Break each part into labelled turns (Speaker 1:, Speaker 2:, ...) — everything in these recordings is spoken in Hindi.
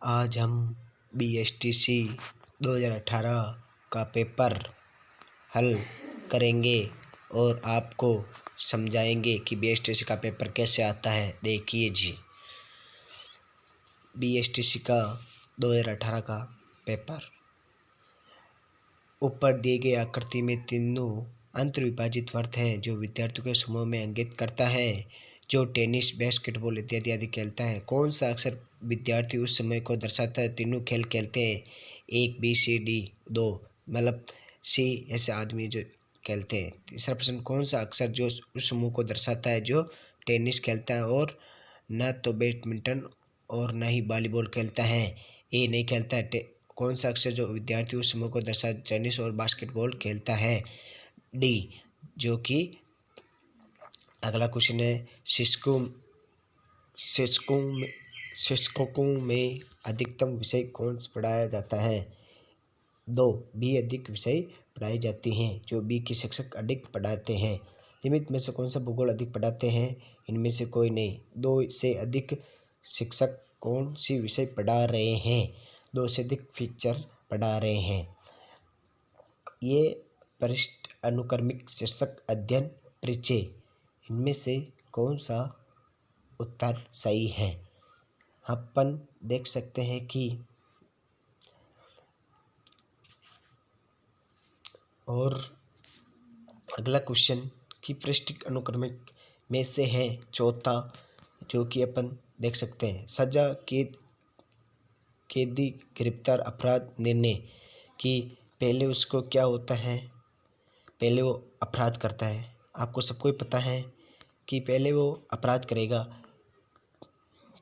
Speaker 1: आज हम BSTC 2018 का पेपर हल करेंगे और आपको समझाएंगे कि BSTC का पेपर कैसे आता है। देखिए जी, BSTC का 2018 का पेपर। ऊपर दिए गए आकृति में तीनों अंतर्विभाजित वर्ग हैं जो विद्यार्थियों के समूह में अंकित करता है जो टेनिस, बास्केटबॉल इत्यादि आदि खेलता है। कौन सा अक्सर विद्यार्थी उस समय को दर्शाता है? तीनों खेल खेलते हैं, 1 B C D 2 मतलब C ऐसे आदमी जो खेलते हैं। तीसरा प्रश्न, कौन सा अक्सर जो उस समूह को दर्शाता है जो टेनिस खेलता है और न तो बैडमिंटन और न ही वॉलीबॉल खेलता है? ए नहीं खेलता है। कौन सा अक्सर जो विद्यार्थी उस समूह को दर्शाता है टेनिस और बास्केटबॉल खेलता है? डी, जो कि अगला क्वेश्चन है, शिक्षकों में अधिकतम विषय कौन सा पढ़ाया जाता है? 2 B अधिक विषय पढ़ाई जाती हैं जो B के शिक्षक अधिक पढ़ाते हैं। निम्न में से कौन सा भूगोल अधिक पढ़ाते हैं? इनमें से कोई नहीं। 2 से अधिक शिक्षक कौन सी विषय पढ़ा रहे हैं? 2 से अधिक फीचर पढ़ा रहे हैं। ये परिशिष्ट अनुक्रमिक शीर्षक अध्ययन परिचय, इनमें से कौन सा उत्तर सही है? अपन देख सकते हैं कि और अगला क्वेश्चन कि परिशिष्ट अनुक्रमिक में से है चौथा, जो कि अपन देख सकते हैं, सजा कैदी गिरफ्तार अपराध निर्णय कि पहले उसको क्या होता है? पहले वो अपराध करता है। आपको सबको ही पता है कि पहले वो अपराध करेगा,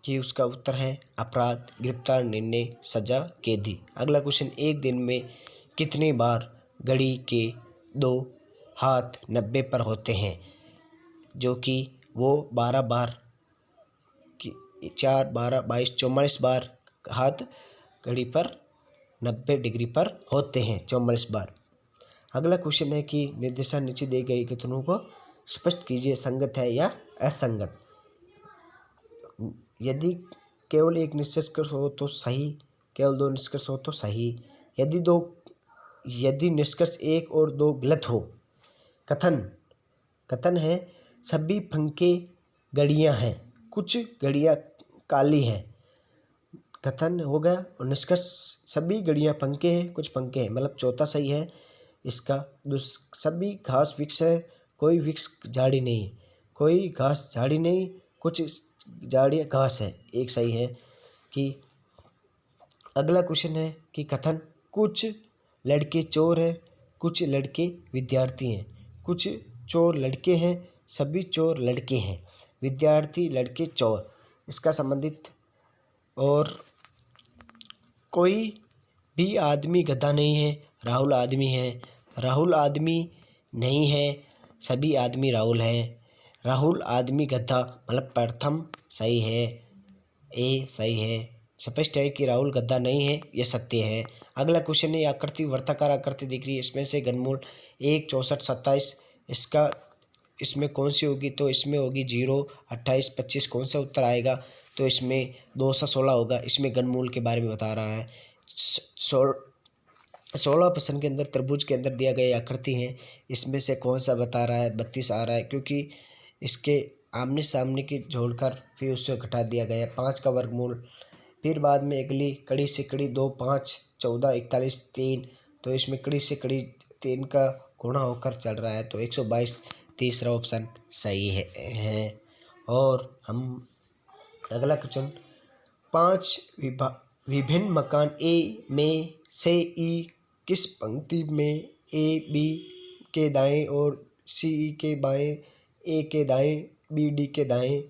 Speaker 1: कि उसका उत्तर है अपराध, गिरफ्तार, निर्णय, सजा, कैदी। अगला क्वेश्चन, एक दिन में कितनी बार घड़ी के 2 हाथ 90 पर होते हैं? जो कि वो 12 बार, 4, 12, 22, 44 बार हाथ घड़ी पर 90 डिग्री पर होते हैं, 44 बार। अगला क्वेश्चन है कि निर्देशांक नीचे दिए गए कथनों को स्पष्ट कीजिए, संगत है या असंगत। यदि केवल एक निष्कर्ष हो तो सही, केवल 2 निष्कर्ष हो तो सही। यदि निष्कर्ष 1 और 2 गलत हो। कथन है सभी पंखे घड़ियां हैं, कुछ घड़ियां काली हैं। कथन हो गया। और निष्कर्ष सभी घड़ियां पंखे हैं, कुछ पंखे हैं, मतलब चौथा सही है इसका। सभी घास वृक्ष है, कोई वृक्ष झाड़ी नहीं, कोई घास झाड़ी नहीं, कुछ झाड़ियाँ घास है, एक सही है। कि अगला क्वेश्चन है कि कथन कुछ लड़के चोर हैं, कुछ लड़के विद्यार्थी हैं। कुछ चोर लड़के हैं, सभी चोर लड़के हैं, विद्यार्थी लड़के चोर, इसका संबंधित। और कोई भी आदमी गधा नहीं है, राहुल आदमी है। राहुल आदमी नहीं है, सभी आदमी राहुल है। राहुल आदमी गधा, मतलब प्रथम सही है, ए सही है। स्पष्ट है कि राहुल गधा नहीं है, यह सत्य है। अगला क्वेश्चन है, आकृति वृत्ताकार आकृति दिख रही है, इसमें से घनमूल 1, 64, 27 इसमें कौन सी होगी? तो इसमें होगी 0, 28, 25। कौन सा उत्तर आएगा? तो इसमें 216 होगा। इसमें घनमूल के बारे में बता रहा है। 16 प्रश्न के अंदर त्रिभुज के अंदर दिया गया आकृति है, इसमें से कौन सा बता रहा है? 32 आ रहा है, क्योंकि इसके आमने सामने की जोड़कर फिर उससे घटा दिया गया। 5 का वर्गमूल, फिर बाद में अगली कड़ी से कड़ी 2, 5, 14, 41, 3। तो इसमें कड़ी से कड़ी 3 का गुणा होकर चल रहा है, तो 122 तीसरा ऑप्शन सही है। और हम अगला क्वेश्चन, 5 विभिन्न मकान ए में से ई किस पंक्ति में ए बी के दाएं और सी ई के बाएं, ए के दाएं, बी डी के दाएं,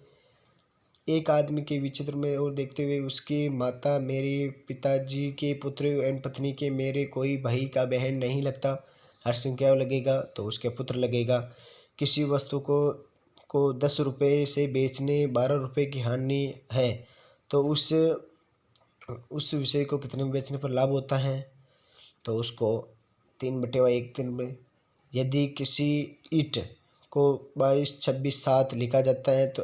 Speaker 1: एक आदमी के विचित्र में और देखते हुए उसकी माता, मेरे पिताजी के पुत्र एवं पत्नी के मेरे कोई भाई का बहन नहीं लगता। हर संख्या लगेगा तो उसके पुत्र लगेगा। किसी वस्तु को 10 रुपये से बेचने 12 रुपये की हानि है, तो उस विषय को कितने में बेचने पर लाभ होता है? तो उसको 3/1 दिन में। यदि किसी ईंट को 22, 26, 7 लिखा जाता है तो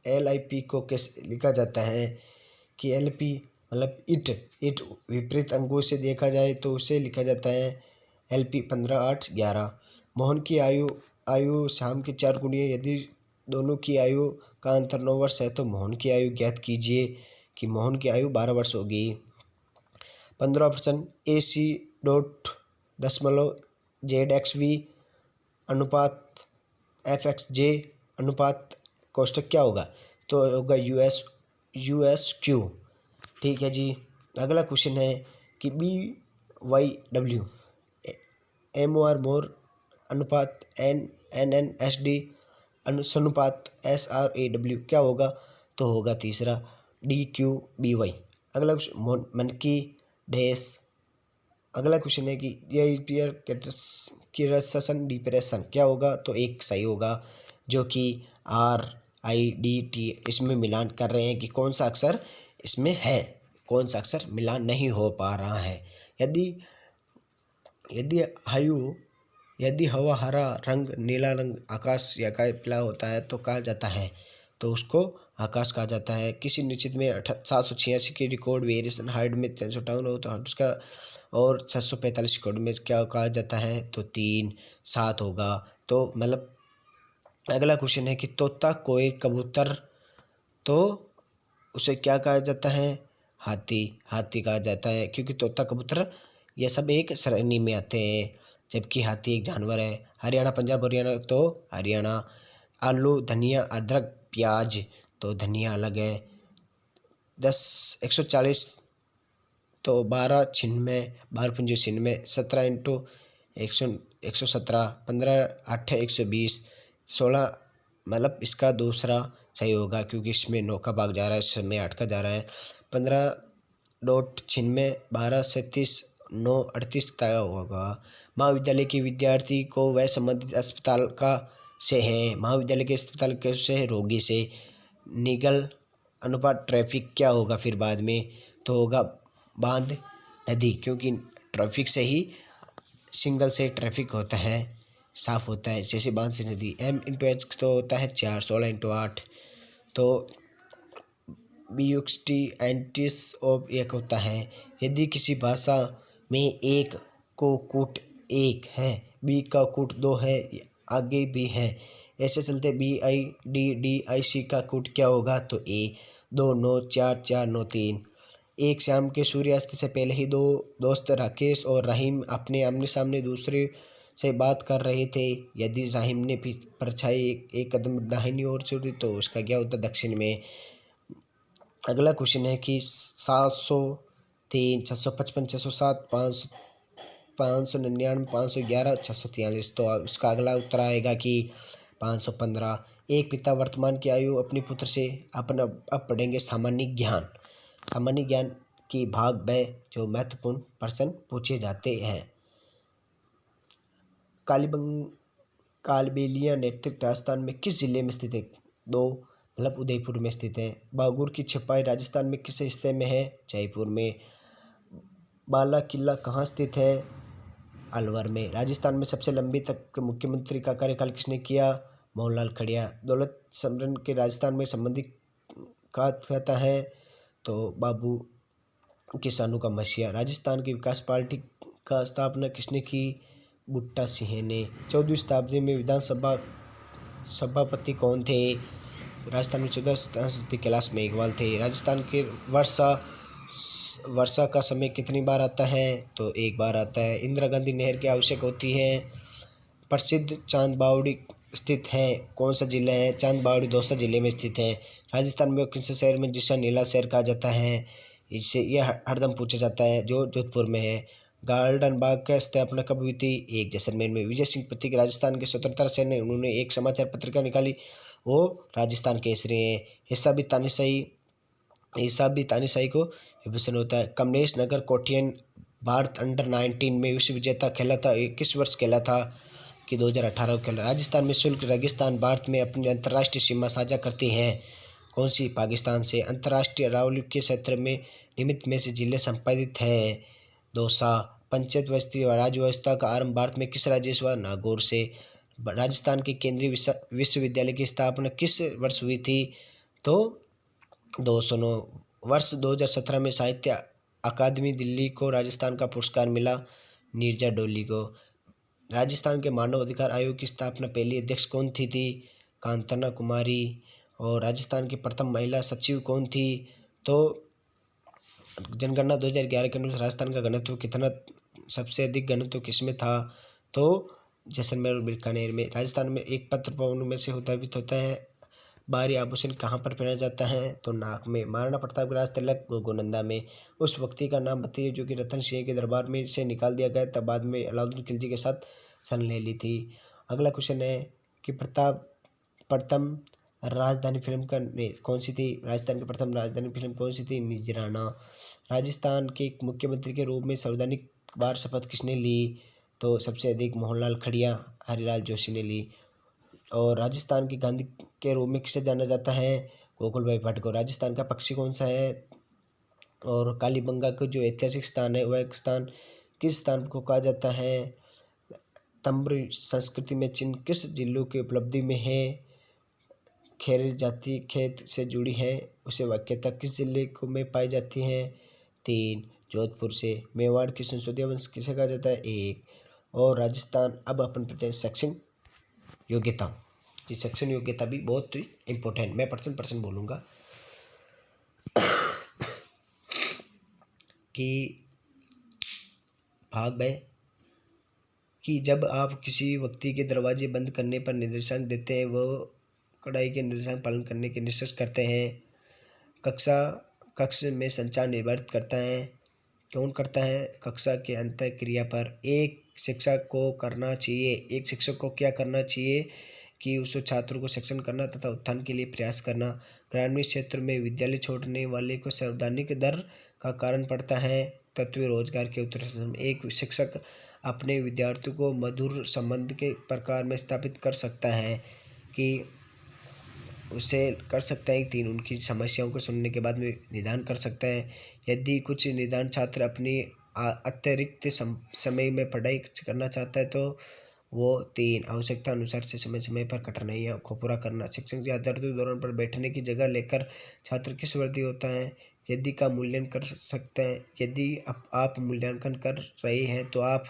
Speaker 1: LIP को कैसे लिखा जाता है? कि LP मतलब इट विपरीत अंकों से देखा जाए तो उसे लिखा जाता है LP 15 8 11। मोहन की आयु श्याम की 4 गुनी है। यदि दोनों की आयु का अंतर 9 वर्ष है तो मोहन की आयु ज्ञात कीजिए कि मोहन की आयु 12 वर्ष होगी। 15% AC डॉट दशमलव ZXV अनुपात FXJ अनुपात कोष्टक क्या होगा, तो होगा USQ। ठीक है जी। अगला क्वेश्चन है कि BYW MOR मोर अनुपात NNSD अनुपात SRAW क्या होगा, तो होगा तीसरा DQBY। अगला क्वेश्चन मनकी डैश। अगला क्वेश्चन है कि किरसन डिप्रेशन क्या होगा, तो एक सही होगा जो कि RIDT इसमें मिलान कर रहे हैं कि कौन सा अक्षर इसमें है, कौन सा अक्षर मिलान नहीं हो पा रहा है। यदि हवा हरा रंग, नीला रंग, आकाश या पीला होता है तो कहा जाता है, तो उसको आकाश कहा जाता है। किसी निश्चित में 786 की रिकॉर्ड वेरिएशन हाइट में 358 हो तो उसका, और 645 रिकॉर्ड में क्या कहा जाता है, तो 3 7 होगा। तो मतलब अगला क्वेश्चन है कि तोता कोयल कबूतर, तो उसे क्या कहा जाता है, हाथी कहा जाता है, क्योंकि तोता कबूतर ये सब एक श्रेणी में आते हैं, जबकि हाथी एक जानवर है। हरियाणा पंजाब हरियाणा, तो हरियाणा। आलू धनिया अदरक प्याज, तो धनिया अलग है। 140 तो 12 छिन्नवे 12 पंजे छिन्नवे 17 इंटू 117 15 8 120 16, मतलब इसका दूसरा सही होगा क्योंकि इसमें 9 का भाग जा रहा है, इसमें 8 का जा रहा है। 15 डॉट छिन्नवे 12 37 9 38 तय होगा। महाविद्यालय के विद्यार्थी को वह संबंधित अस्पताल का से है, महाविद्यालय के अस्पताल के से है रोगी से। निगल अनुपात ट्रैफिक क्या होगा फिर बाद में, तो होगा बांध नदी, क्योंकि ट्रैफिक से ही सिंगल से ट्रैफिक होता है, साफ होता है, जैसे बांध से नदी। M/H तो होता है 4 16 × 8, तो BUXT एंटिस ऑफ 1 होता है। यदि किसी भाषा में एक को कूट 1 है, बी का कूट 2 है, आगे भी है, ऐसे चलते BIDDIC का कूट क्या होगा, तो A 2 9 4 4 9 3। एक शाम के सूर्यास्त से पहले ही दो दोस्त राकेश और रहीम अपने आमने सामने दूसरे से बात कर रहे थे। यदि रहीम ने परछाई एक कदम दाहिनी ओर छोड़ी तो उसका क्या होता, दक्षिण में। अगला क्वेश्चन है कि 703 655 607 599 511 643, तो उसका अगला उत्तर आएगा कि 515। एक पिता वर्तमान की आयु अपने पुत्र से अब पढ़ेंगे सामान्य ज्ञान की भाग ब, जो महत्वपूर्ण प्रश्न पूछे जाते हैं। कालबेलिया नैतिक राजस्थान में किस जिले में स्थित है, 2 मतलब उदयपुर में स्थित है। बागुर की छपाई राजस्थान में किस हिस्से में है, जयपुर में। बाला किला कहाँ स्थित है, अलवर में। राजस्थान में सबसे लंबी तक मुख्यमंत्री का कार्यकाल किसने किया, मोहनलाल खड़िया। दौलत समरण के राजस्थान में संबंधित कहा जाता है, तो बाबू किसानों का मसीहा। राजस्थान की विकास पार्टी का स्थापना किसने की, बुट्टा सिंह ने। 14वीं शताब्दी में विधानसभा सभापति कौन थे, राजस्थान में 14 शताब्दी कैलाश मेघवाल थे। राजस्थान के वर्षा का समय कितनी बार आता है, तो 1 बार आता है। इंदिरा गांधी नहर की आवश्यक होती है। प्रसिद्ध चांद बावड़ी स्थित है, कौन सा जिला है, चांद बावड़ी दौसा जिले में स्थित है। राजस्थान में कौन से शहर में जिसका नीला शहर कहा जाता है, इससे यह हरदम पूछा जाता है, जो जोधपुर में है। गार्डन बाग का स्थापना कब हुई थी, 1 जैसलमेर में। विजय सिंह प्रतीक राजस्थान के स्वतंत्रता सेनानी, उन्होंने एक समाचार पत्रिका निकाली, वो राजस्थान केसरी है। हिस्सा भी तानीशाही को विभूषण होता है। कमलेश नगर कोठियन भारत अंडर-19 में विश्व विजेता खेला था, 21 वर्ष खेला था कि 2018 खेला। राजस्थान में शुष्क रेगिस्तान भारत में अपनी अंतर्राष्ट्रीय सीमा साझा करती हैं, कौन सी, पाकिस्तान से। अंतर्राष्ट्रीय अरावली के क्षेत्र में निमित्त में से जिले संपादित हैं, दौसा। पंचायत व्यवस्था और राज्य व्यवस्था का आरंभ भारत में किस राज्य से हुआ, नागौर से। राजस्थान के केंद्रीय विश्वविद्यालय की स्थापना किस वर्ष हुई थी, तो 209 वर्ष 2017 में साहित्य अकादमी दिल्ली को राजस्थान का पुरस्कार मिला। नीरजा डोली को। राजस्थान के मानव अधिकार आयोग की स्थापना पहली अध्यक्ष कौन थी? कांतना कुमारी। और राजस्थान की प्रथम महिला सचिव कौन थी? तो जनगणना 2011 के अनुसार राजस्थान का घनत्व कितना, सबसे अधिक घनत्व किसमें था? तो जैसलमेर और बीकानेर में। राजस्थान में एक पत्र पवनों में से होता है। बाहरी आभूषण कहाँ पर पहना जाता है? तो नाक में। महाराणा प्रताप का राज तिलक गोलकुंडा में। उस व्यक्ति का नाम बताइए जो कि रतन सिंह के दरबार में से निकाल दिया गया, तब बाद में अलाउद्दीन खिलजी के साथ सन ले ली थी। अगला क्वेश्चन है कि प्रथम राजधानी फिल्म कौन सी थी? राजस्थान की प्रथम राजधानी फिल्म कौन सी थी? नजराना। राजस्थान के मुख्यमंत्री के रूप में सर्वाधिक बार शपथ किसने ली? तो सबसे अधिक मोहनलाल खड़िया, हरिलाल जोशी ने ली। और राजस्थान की गांधी के रूप में किसे जाना जाता है? गोकुल भाई भट्ट को। राजस्थान का पक्षी कौन सा है? और कालीबंगा का जो ऐतिहासिक स्थान है वह स्थान किस स्थान को कहा जाता है? तम्र संस्कृति में चिन्ह किस जिलों की उपलब्धि में है? खेर जाति खेत से जुड़ी है, उसे वाक्यता किस जिले को में पाई जाती है? 3 जोधपुर से। मेवाड़ की संसदीय वंश किसे कहा जाता है? 1। और राजस्थान। अब अपन पढ़ते हैं शैक्षणिक योग्यता। ये शैक्षणिक योग्यता भी बहुत ही इम्पोर्टेंट, मैं पर्सन बोलूँगा कि भाग है कि जब आप किसी व्यक्ति के दरवाजे बंद करने पर निर्देशांक देते हैं, वो कड़ाई के निर्देशांक पालन करने के निश्चय करते हैं। कक्ष में संचार निर्धारित करता है, कौन करता है? कक्षा के अंत क्रिया पर एक शिक्षक को करना चाहिए। एक शिक्षक को क्या करना चाहिए? कि उस छात्रों को शिक्षण करना तथा उत्थान के लिए प्रयास करना। ग्रामीण क्षेत्र में विद्यालय छोड़ने वाले को सार्वजनिक दर का कारण पड़ता है। तत्व रोजगार के उत्तर। एक शिक्षक अपने विद्यार्थियों को मधुर संबंध के प्रकार में स्थापित कर सकता है कि उसे कर सकता है। 3 उनकी समस्याओं को सुनने के बाद में निदान कर सकता है। यदि कुछ निदान छात्र अपनी अतिरिक्त समय में पढ़ाई करना चाहता है तो वो 3 आवश्यकता अनुसार से समय समय पर कठिनाइयों को पूरा करना। शिक्षक के आधार दौरान पर बैठने की जगह लेकर छात्र किस वर्दी होता है? यदि का मूल्यांकन कर सकते हैं। यदि आप मूल्यांकन कर रहे हैं तो आप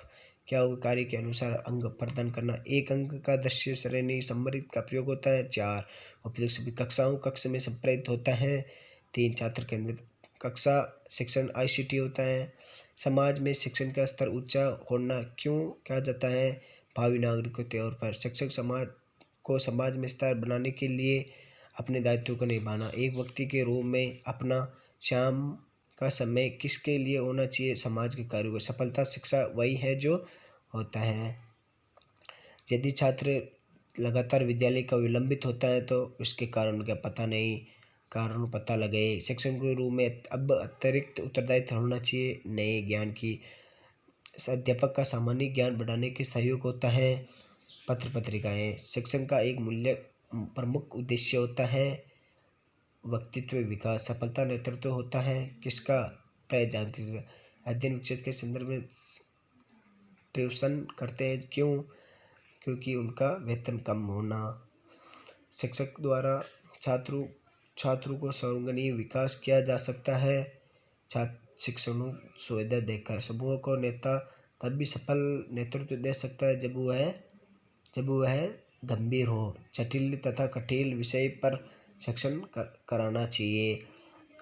Speaker 1: क्या होगा? कार्य के अनुसार अंक प्रदान करना। 1 अंक का दृश्य श्रेणी सम्मिलित का प्रयोग होता है। 4 उपयुक्त सभी कक्ष में संप्रेरित होता है। 3 छात्र केंद्रित कक्षा शिक्षण ICT होता है। समाज में शिक्षण का स्तर ऊंचा होना क्यों कहा जाता है? भावी नागरिकों के तौर पर शिक्षक समाज में स्तर बनाने के लिए अपने दायित्व को निभाना। एक व्यक्ति के रूप में अपना शाम का समय किसके लिए होना चाहिए? समाज के कार्यों को। सफलता शिक्षा वही है जो होता है। यदि छात्र लगातार विद्यालय का विलंबित होता है तो उसके कारण का कारण पता लगे। शिक्षक के रूप में अब अतिरिक्त उत्तरदायित्व होना चाहिए नए ज्ञान की। अध्यापक का सामान्य ज्ञान बढ़ाने के सहयोग होता है। पत्र पत्रिकाएं शिक्षण का एक प्रमुख उद्देश्य होता है। व्यक्तित्व विकास। सफलता नेतृत्व होता है किसका? प्रजातंत्र। अध्ययन विच्छेद के संदर्भ में ट्यूशन करते हैं क्यों? क्योंकि उनका वेतन कम होना। शिक्षक द्वारा छात्रों को सर्वांगीण विकास किया जा सकता है। शिक्षकों सुविधा देकर समूह को नेता तब भी सफल नेतृत्व दे सकता है जब वह गंभीर हो। जटिल तथा कठिन विषय पर शिक्षण कराना चाहिए।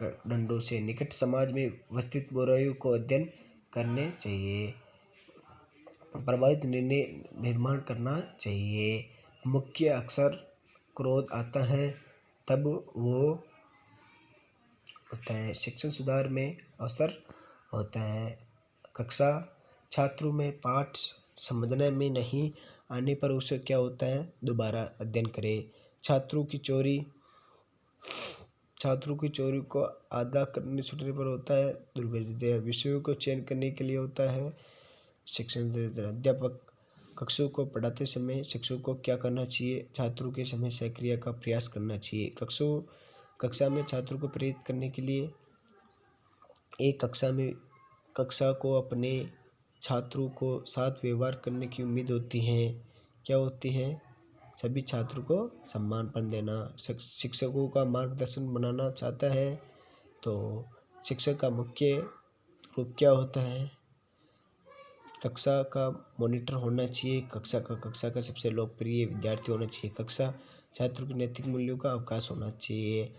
Speaker 1: दंडों से निकट समाज में व्यवस्थित बुराइयों को अध्ययन करने चाहिए। प्रभावित निर्णय निर्माण करना चाहिए। मुख्य अक्सर क्रोध आता है तब वो होता है। शिक्षण सुधार में अवसर होता है। कक्षा छात्रों में पाठ समझने में नहीं आने पर उसे क्या होता है? दोबारा अध्ययन करें। छात्रों की चोरी को आधा करने छूटने पर होता है दुर्विद्या। विषयों को चयन करने के लिए होता है शिक्षण। अध्यापक कक्षों को पढ़ाते समय शिक्षकों को क्या करना चाहिए? छात्रों के समय सक्रिय का प्रयास करना चाहिए। कक्षा में छात्रों को प्रेरित करने के लिए एक कक्षा को अपने छात्रों को साथ व्यवहार करने की उम्मीद होती है। क्या होती है? सभी छात्रों को सम्मानपन देना। शिक्षकों का मार्गदर्शन बनाना चाहता है तो शिक्षक का मुख्य रूप क्या होता है? कक्षा का मॉनिटर होना चाहिए, कक्षा का सबसे लोकप्रिय विद्यार्थी होना चाहिए, कक्षा छात्रों के नैतिक मूल्यों का अवकाश होना चाहिए।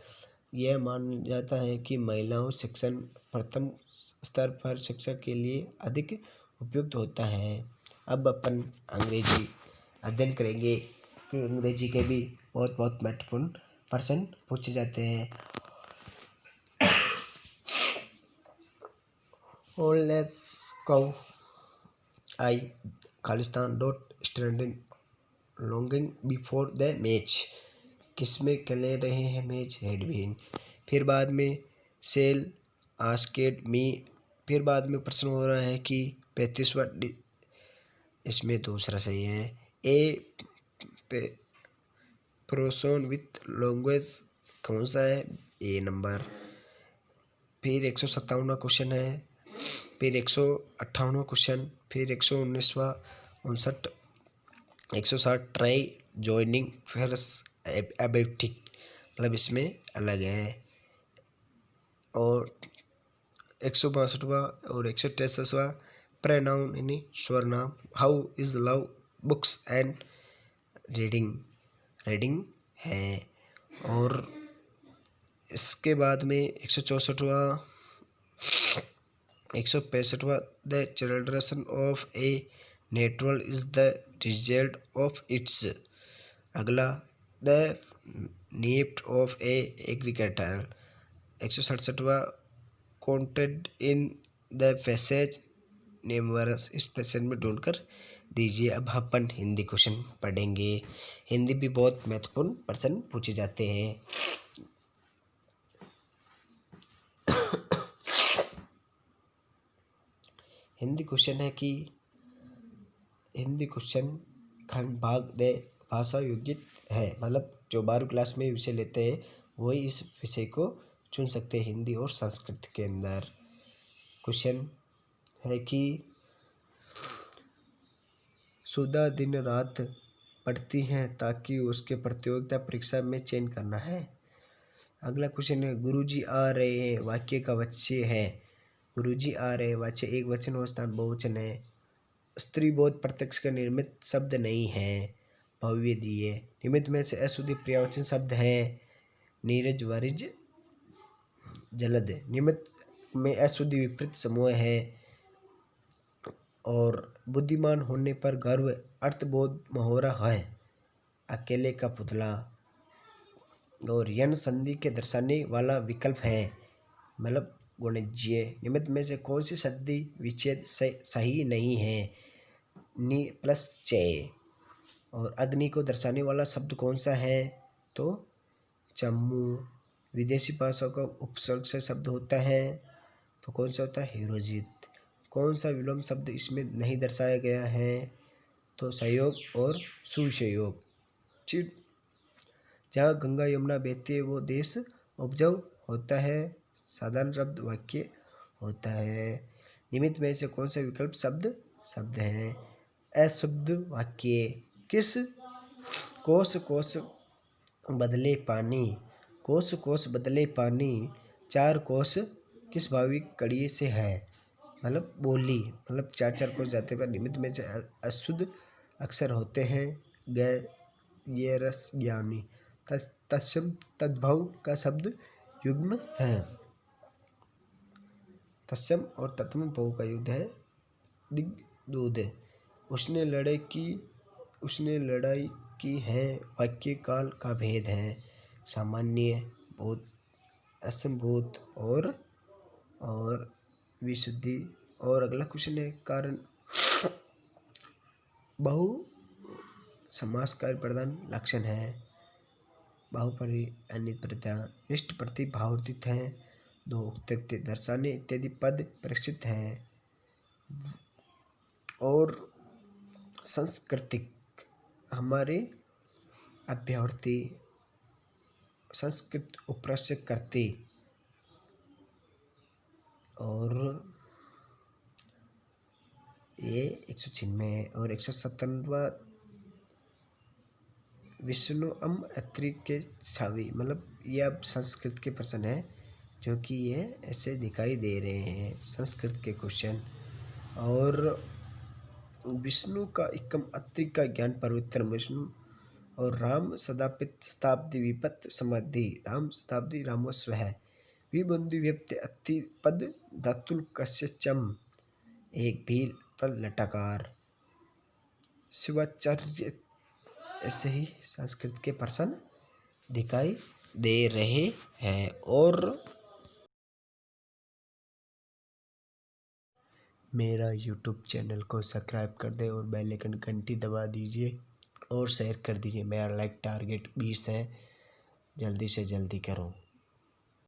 Speaker 1: यह माना जाता है कि महिलाओं शिक्षण प्रथम स्तर पर शिक्षा के लिए अधिक उपयुक्त होता है। अब अपन अंग्रेजी अध्ययन करेंगे कि अंग्रेजी के भी बहुत महत्वपूर्ण प्रश्न पूछे जाते हैं। Let's go. I Khalistan dot standing longing before the match. किसमें खेले रहे हैं मैच? हेडविन। फिर बाद में सेल आस्केड मी। फिर बाद में प्रश्न हो रहा है कि 35वां, इसमें दूसरा सही है। ए प्रोसोन विथ लैंग्वेज कौन सा है? ए नंबर। फिर 157वां क्वेश्चन है, फिर 158वां क्वेश्चन, फिर 119वां, 59, 160 ट्राई जॉइनिंग फिर एबेटिक, मतलब इसमें अलग है। और 162वां और 163वां प्रोनाउन यानी स्वरनाम। How is love books and reading है। और इसके बाद में 164वां, 165वां the children of a network is the result of its. अगला the need of a agriculture. 167वां कॉन्टेंट इन द पैसेज नेमवर्स, इस पैसेज में ढूंढ कर दीजिए। अब अपन हिंदी क्वेश्चन पढ़ेंगे। हिंदी भी बहुत महत्वपूर्ण प्रश्न पूछे जाते हैं। हिंदी क्वेश्चन है कि हिंदी क्वेश्चन खंड भाग द भाषा योग्य है, मतलब जो 12वीं क्लास में विषय लेते हैं वही इस विषय को चुन सकते हैं हिंदी और संस्कृत के अंदर। क्वेश्चन है कि सुधा दिन रात पढ़ती हैं ताकि उसके प्रतियोगिता परीक्षा में चयन करना है। अगला क्वेश्चन है गुरुजी आ रहे हैं वाक्य का वाच्य है। गुरुजी आ रहे हैं वाच्य एक वचन और स्थान बहुवचन है। स्त्री बोध प्रत्यक्ष का निर्मित शब्द नहीं है। भव्य दिए निमित्त में से अशुद्धि पर्यायवाची शब्द है। नीरज वरिज जलद निमित्त में अशुद्धि विपरीत समूह है। और बुद्धिमान होने पर गर्व अर्थबोध मोहरा है। अकेले का पुतला। और यन संधि के दर्शाने वाला विकल्प है, मतलब वाणिज्य। निमित्त में से कौन सी संधि विच्छेद सही नहीं है? नी प्लस चे। और अग्नि को दर्शाने वाला शब्द कौन सा है? तो चम्मू। विदेशी भाषाओं का उपसर्ग से शब्द होता है तो कौन सा होता है? हीरोजित। कौन सा विलोम शब्द इसमें नहीं दर्शाया गया है? तो सहयोग और सुसहयोग। जहाँ गंगा यमुना बहती है वो देश उपजाऊ होता है। साधारण शब्द वाक्य होता है। निमित्त में से कौन सा विकल्प शब्द है? अशुद्ध वाक्य। किस कोस बदले पानी? कोस बदले पानी। 4 कोस किस भावी कड़ी से है? मतलब बोली, मतलब 4 कोस जाते पर निमित्त में से अशुद्ध अक्षर होते हैं। ग ये रस ज्ञानी। तत्सम तद्भव का शब्द युग्म है। तत्सम और तत्म भव का युद्ध है दूध। उसने लड़ाई की है वाक्य काल का भेद है। सामान्य भूत, असंभूत और विशुद्धि। और अगला क्वेश्चन है कारण बहु समास कार्य प्रधान लक्षण है। बाहुपरी अनित प्रत्यान निष्ठ प्रति भावर्तित हैं। 2 उक्तत्य दर्शाने इत्यादि पद परीक्षित हैं। और सांस्कृतिक हमारे अभ्यर्थी संस्कृत उपराश्य करते। और ये 196 और 157वां विष्णु अम अत्रि के छावी, मतलब ये अब संस्कृत के प्रश्न है जो कि ये ऐसे दिखाई दे रहे हैं संस्कृत के क्वेश्चन। और विष्णु का एकम अत्रिका ज्ञान पवित्र विष्णु और राम सदापित शताब्दी विपत समाधि राम शताब्दी रामोस्व है विबंधु व्यक्त अति पद धातुल कस्य चम एक भील पर लटाकार शिवाचार्य। ऐसे ही संस्कृत के प्रश्न दिखाई दे रहे हैं। और मेरा यूट्यूब चैनल को सब्सक्राइब कर दें और बेल आइकन घंटी दबा दीजिए और शेयर कर दीजिए। मेरा लाइक टारगेट 20 है, जल्दी से जल्दी करो।